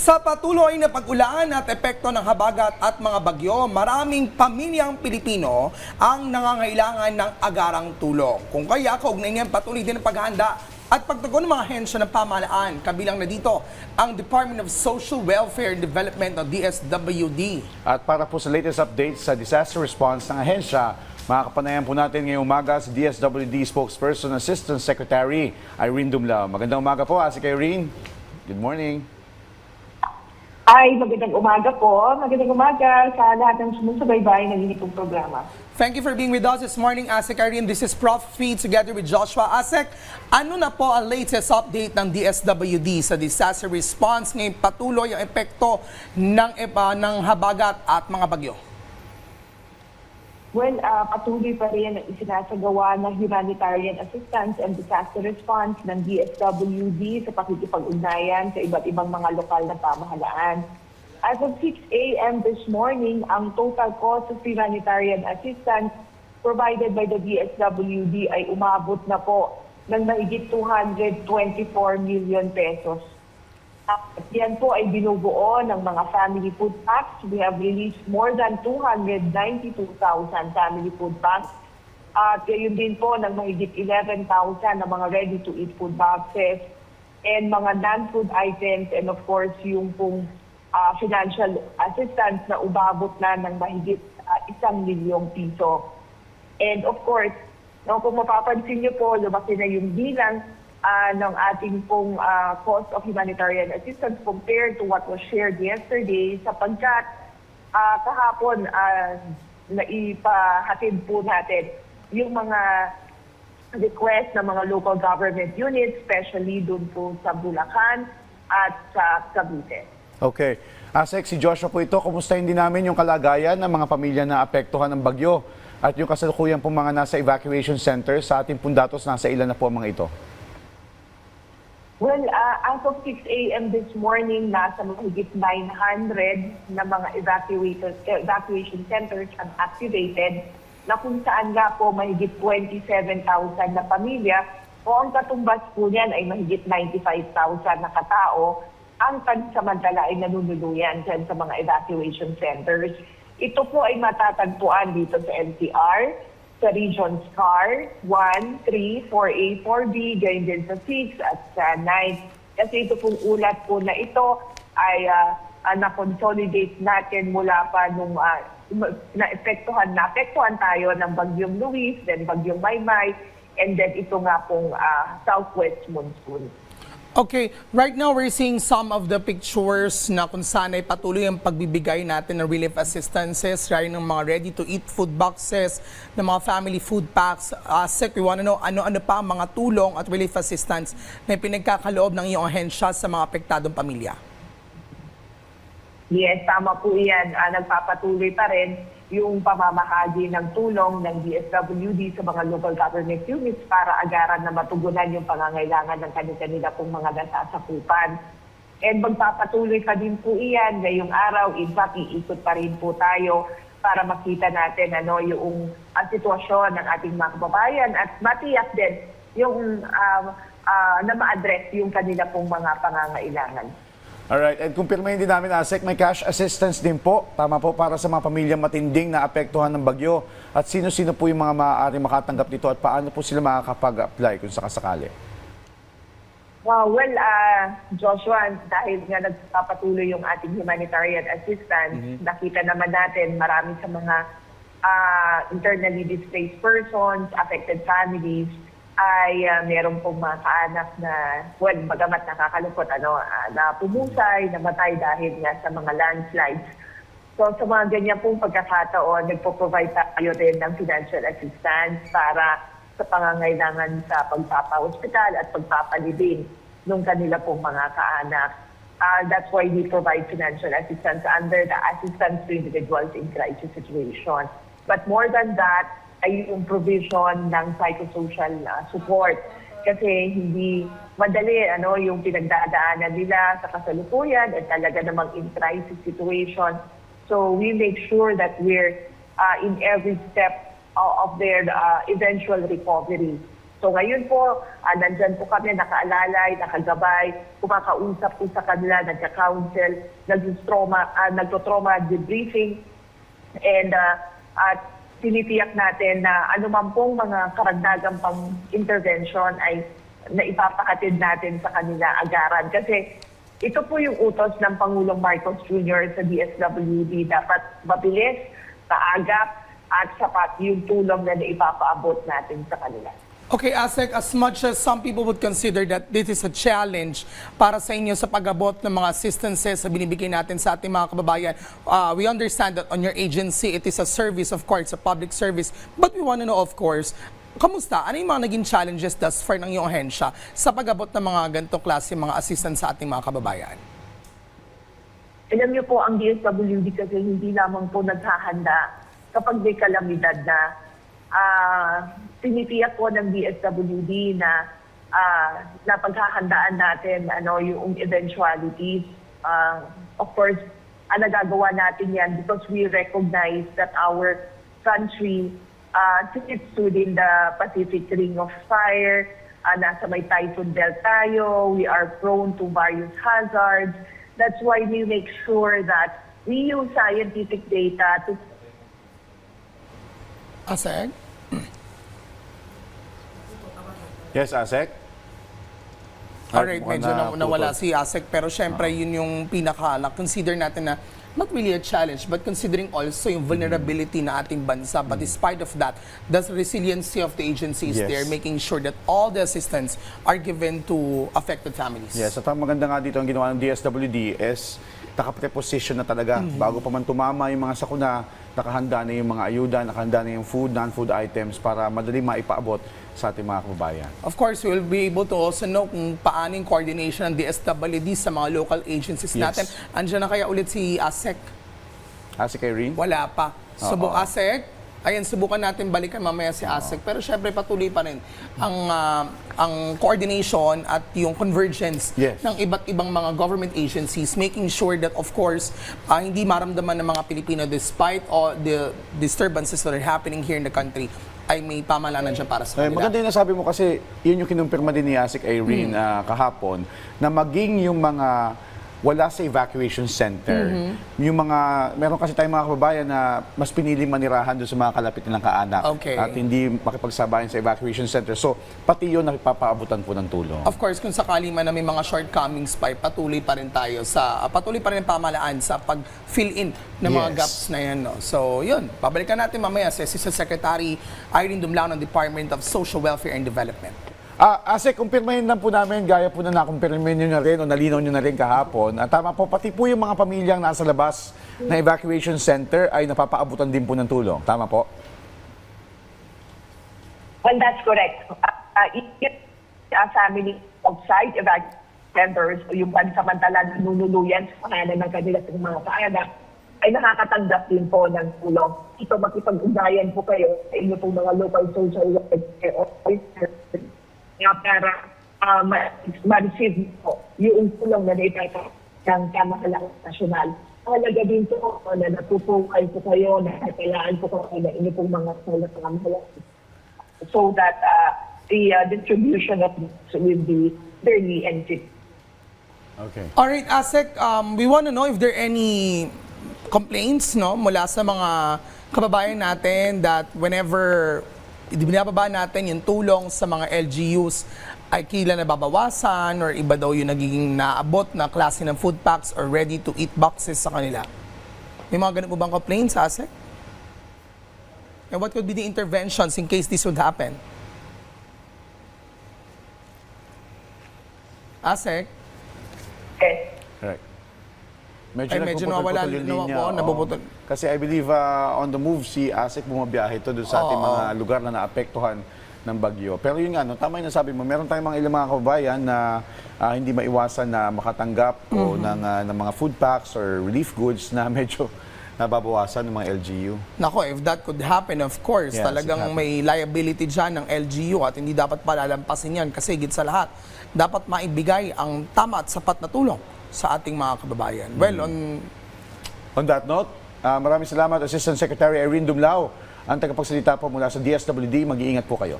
Sa patuloy na pag-ulan at epekto ng habagat at mga bagyo, maraming pamilyang Pilipino ang nangangailangan ng agarang tulong. Kung kaya, kaugnay niyan patuloy din ang paghahanda at pagtugon ng mga ahensya ng pamahalaan. Kabilang na dito ang Department of Social Welfare and Development o DSWD. At para po sa latest updates sa disaster response ng ahensya, makakapanayan po natin ngayong umaga si DSWD Spokesperson Assistant Secretary Irene Dumlao. Magandang umaga po, Asik Irene. Good morning. Ay, magandang umaga po. Magandang umaga sa lahat ng sumusubaybay ng ganitong programa. Thank you for being with us this morning, Asik Irene. This is Prof. Feed together with Joshua. Asik, ano na po ang latest update ng DSWD sa disaster response ngayong patuloy ang epekto ng habagat at mga bagyo? Well, patuloy pa rin ang isinasagawa ng humanitarian assistance and disaster response ng DSWD sa pakikipag-ugnayan sa iba't ibang mga lokal na pamahalaan. As of 6 a.m. this morning, ang total cost of humanitarian assistance provided by the DSWD ay umabot na po ng mahigit 224 million pesos. At yan po ay binubuo ng mga family food packs. We have released more than 292,000 family food packs. At yun din po ng mahigit 11,000 na mga ready-to-eat food boxes and mga non-food items, and of course yung pong financial assistance na umabot na ng mahigit 1 milyong piso. And of course, kung mapapansin niyo po, lumaki na yung bilang ng ating pong cost of humanitarian assistance compared to what was shared yesterday, sapagkat kahapon naipahatid po natin yung mga request ng mga local government units, especially doon po sa Bulacan at sa Cavite. Okay. Asik, si Joshua po ito. Kumustahin din namin yung kalagayan ng mga pamilya na apektuhan ng bagyo at yung kasalukuyan pong mga nasa evacuation center sa ating pong datos, nasa ilan na po ang mga ito? Well, as of 6 a.m. this morning, nasa mahigit 900 na mga evacuation centers ang activated, na kung saan nga po mahigit 27,000 na pamilya o ang katumbas po niyan ay mahigit 95,000 na katao ang pansamantala ay nanunuluyan dyan sa mga evacuation centers. Ito po ay matatagpuan dito sa NCR, sa Region SCAR, 1, 3, 4A, 4B, gayon din sa 6 at sa 9. Kasi ito pong ulat po na ito ay na-consolidate natin mula pa nung naapektuhan tayo ng Bagyong Luis, then Bagyong Maymay, and then ito nga pong southwest monsoon. Okay, right now we're seeing some of the pictures na kung saan ay patuloy ang pagbibigay natin ng relief assistances, gaya ng mga ready-to-eat food boxes, ng mga family food packs. Sec, we want to know ano-ano pa ang mga tulong at relief assistance na pinagkakaloob ng iyong ahensya sa mga apektadong pamilya? Yes, tama po yan. Nagpapatuloy pa rin yung pamamahagi ng tulong ng DSWD sa mga local government units para agaran na matugunan yung pangangailangan ng kanila pong mga nasasakupan. And magpapatuloy pa din po iyan ngayong araw. In fact, iikot pa rin po tayo para makita natin yung sitwasyon ng ating mga kababayan at matiyak din yung na ma-address yung kanila pong mga pangangailangan. Alright, and kumpirmahin din namin, Asik, may cash assistance din po, tama po, para sa mga pamilyang matinding na apektuhan ng bagyo. At sino-sino po yung mga maaari makatanggap dito at paano po sila makakapag-apply kung sakasakali? Well, Joshua, dahil nga nagpapatuloy yung ating humanitarian assistance, nakita naman natin marami sa mga internally displaced persons, affected families, ay meron pong mga kaanak na, well, bagamat nakakalungkot, na pumusay, namatay dahil nga sa mga landslides. So sa mga ganyan pong pagkakataon, nagpo-provide tayo rin ng financial assistance para sa pangangailangan sa pagpapa-hospital at pagpapalibing ng kanila pong mga kaanak. That's why we provide financial assistance under the Assistance to Individuals in Crisis Situation. But more than that, ay yung provision ng psychosocial support. Kasi hindi madali yung pinagdadaanan nila sa kasalukuyan at talaga namang in crisis situation. So we make sure that we're in every step of their eventual recovery. So So ngayon po, nandyan po kami, nakaalalay, nakagabay, kumakausap po sa kanila, nagka-counsel, nagto-trauma debriefing, and at tinitiyak natin na anuman pong mga karagdagang pang intervention ay naipapakatid natin sa kanila agaran. Kasi ito po yung utos ng Pangulong Marcos Jr. sa DSWD. Dapat mabilis, kaagap, at sapat yung tulong na naipapaabot natin sa kanila. Okay, Asek, as much as some people would consider that this is a challenge para sa inyo sa pag-abot ng mga assistances na binibigay natin sa ating mga kababayan, we understand that on your agency, it is a service, of course, a public service. But we want to know, of course, kamusta? Ano yung mga naging challenges thus far ng iyong ahensya sa pag-abot ng mga ganitong klase mga assistance sa ating mga kababayan? Alam niyo po, ang DSWD kasi hindi lamang po naghahanda kapag may kalamidad na. Tinitiyak po ng DSWD na napaghahandaan natin yung eventualities. Of course, nagagawa natin yan because we recognize that our country sits within the Pacific Ring of Fire. Nasa may typhoon belt tayo. We are prone to various hazards. That's why we make sure that we use scientific data to... Asek? Yes, Asek? Alright, Mukhang medyo nawala naputol. si Asek, pero syempre yun yung consider natin na not really a challenge, but considering also yung vulnerability na ating bansa. But despite of that, the resiliency of the agency is Yes. there, making sure that all the assistance are given to affected families. Yes, at ang maganda nga dito ang ginawa ng DSWD is nakapreposition na talaga. Bago pa man tumama yung mga sakuna, nakahanda na yung mga ayuda, nakahanda na yung food, non-food items para madali maipaabot sa ating mga kababayan. Of course, we will be able to also know kung paano yung coordination ng DSWD sa mga local agencies Yes. natin. Andiyan na kaya ulit si Asek? Asek Irene? Wala pa. Asek, ayan, subukan natin balikan mamaya si Asek. Pero syempre patuloy pa rin ang coordination at yung convergence Yes. ng iba't ibang mga government agencies, making sure that of course, hindi maramdaman ng mga Pilipino despite all the disturbances that are happening here in the country, ay may pamahalaan dyan para sa kanila. Maganda yung nasabi mo kasi yun yung kinumpirma din ni Asik Irene kahapon na maging yung mga wala sa evacuation center. Yung mga, meron kasi tayong mga kababayan na mas piniling manirahan doon sa mga kalapit nilang kaanak Okay. at hindi makipagsabayan sa evacuation center. So, pati yun napapaabutan po ng tulong. Of course, kung sakali man na may mga shortcomings pa, patuloy pa rin tayo patuloy pa rin ang pamahalaan sa pag-fill in ng mga Yes. gaps na yan. No? So, yun. Pabalikan natin mamaya si Assistant Secretary Irene Dumlao ng Department of Social Welfare and Development. Asik, kumpirmahin lang po namin, gaya po na nakumpirmahin nyo na rin o nalinaw nyo na rin kahapon. Tama po, pati po yung mga pamilyang nasa labas ng evacuation center ay napapaabutan din po ng tulong. Tama po? Well, that's correct. Family outside evacuation centers o yung pansamantala na nunuluyan sa pangalan ng kanilang mga kaanak ay nakakatanggap din po ng tulong. Ito, makipag-ugnayan po kayo sa inyo pong mga local social welfare officers para ma-receive po yung tulong na naipapakita ng pamahalaan nasyonal. Mahalaga din po na natutungkay po kayo, nakatalaan po kayo na inyo pong mga pamahalaan so that the distribution of this will be fairly and fit. Okay. Alright, Asek, we want to know if there are any complaints mula sa mga kababayan natin that whenever binababa natin yung tulong sa mga LGUs ay kailan nababawasan or iba daw yung nagiging naabot na klase ng food packs or ready-to-eat boxes sa kanila. May mga ganun po bang complaints, Asek? And what could be the interventions in case this would happen? Asek? Okay. Correct. Medyo nawala, nagpuputol-putol yung linya, nabubutol. Kasi I believe on the move si Asik bumabiyahe ito doon sa ating mga lugar na naapektuhan ng bagyo. Pero yun nga, tama yung nasabi mo, meron tayong mga ilang mga kababayan na hindi maiwasan na makatanggap o ng mga food packs or relief goods na medyo nababawasan ng mga LGU. Nako, if that could happen, of course, Yes, talagang may liability dyan ng LGU at hindi dapat palalampasin yan kasi higit sa lahat, dapat maibigay ang tama at sapat na tulong sa ating mga kababayan. Well, On that note, maraming salamat Assistant Secretary Irene Dumlao, ang tagapagsalita po mula sa DSWD. Mag-iingat po kayo.